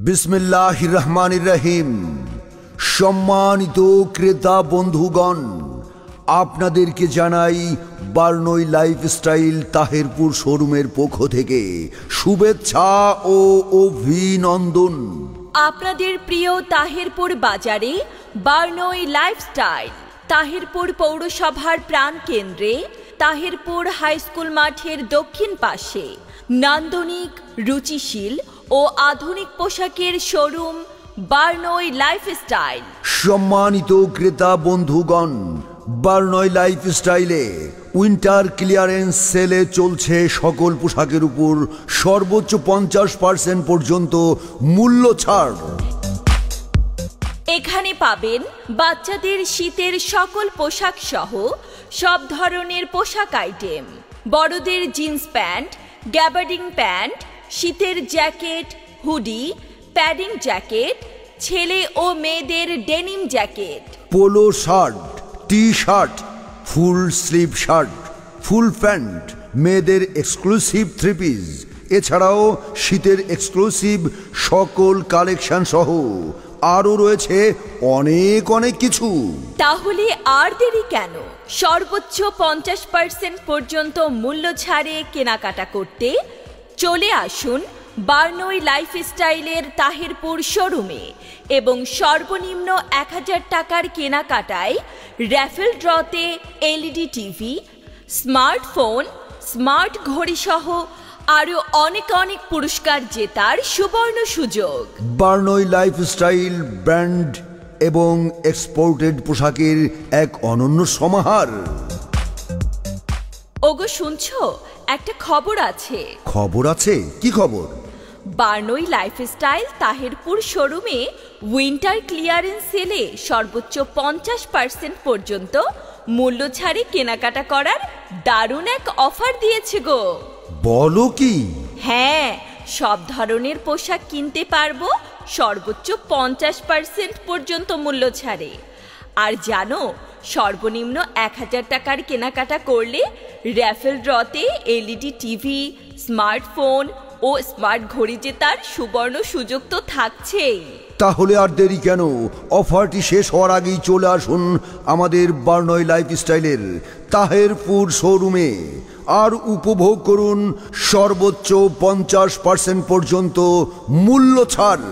বিসমিল্লাহির রহমানির রহিম। সম্মানিত ক্রেতা বন্ধুগণ, আপনাদেরকে জানাই বার্নই লাইফস্টাইল তাহেরপুর শোরুমের পক্ষ থেকে শুভেচ্ছা ও অভিনন্দন। আপনাদের প্রিয় তাহেরপুর বাজারে বার্নই লাইফস্টাইল তাহেরপুর পৌরসভার প্রাণকেন্দ্রে তাহেরপুর হাই স্কুল মাঠের দক্ষিণ পাশে নান্দনিক, রুচিশীল ও আধুনিক পোশাকের শোরুম বার্নই লাইফস্টাইল। সম্মানিত ক্রেতা বন্ধুগণ, বার্নই লাইফস্টাইলে উইন্টার ক্লিয়ারেন্স সেলে চলছে সকল পোশাকের উপর সর্বোচ্চ 50% পর্যন্ত মূল্য ছাড়। এখানে পাবেন বাচ্চাদের শীতের সকল পোশাক সহ সব ধরনের পোশাক আইটেম, বড়দের জিন্স প্যান্ট, গ্যাবার্ডিং প্যান্ট, শীতের জ্যাকেট, হুডি, প্যাডিং জ্যাকেট, ছেলে ও মেয়েদের denim jacket, polo shirt, T shirt, full sleeve shirt, full pant, মেয়েদের এক্সক্লুসিভ থ্রি পিস, এছাড়াও শীতের এক্সক্লুসিভ সকল কালেকশন সহ আরও রয়েছে অনেক কিছু। তাহলে আর দেরি কেন? সর্বোচ্চ 50% পর্যন্ত মূল্য ছাড়ে কেনাকাটা করতে চলে আসুন বার্নই লাইফস্টাইলের তাহেরপুর শোরুমে এবং সর্বনিম্ন 1000 টাকার কেনাকাটায় র্যাফেল ড্রতে এলইডি টিভি, স্মার্টফোন, স্মার্ট ঘড়ি সহ আরও অনেক পুরস্কার জেতার সুবর্ণ সুযোগ। বার্নই লাইফস্টাইল ব্র্যান্ড এবং এক্সপোর্টেড পোশাকের এক অনন্য সমাহার। ওগো শুনছো, একটা খবর আছে। খবর আছে? কি খবর? বার্নই লাইফস্টাইল তাহেরপুর শোরুমে উইন্টার ক্লিয়ারেন্স সেলে সর্বোচ্চ 50% পর্যন্ত মূল্য ছাড়ে কেনাকাটা করার দারুণ এক অফার দিয়েছে গো। বলো কি? হ্যাঁ, সব ধরনের পোশাক কিনতে পারবো সর্বোচ্চ 50% পর্যন্ত মূল্য ছাড়ে। আর জানো, সর্বনিম্ন 1000 টাকার কেনাকাটা করলে র্যাফেল ড্রতে এলইডি টিভি, স্মার্টফোন ও স্মার্ট ঘড়ি জেতার সুবর্ণ সুযোগ তো থাকছেই। তাহলে আর দেরি কেন? অফারটি শেষ হওয়ার আগেই চলে আসুন আমাদের বার্নই লাইফস্টাইলের তাহেরপুর শোরুমে আর উপভোগ করুন সর্বোচ্চ 50% পর্যন্ত মূল্য ছাড়।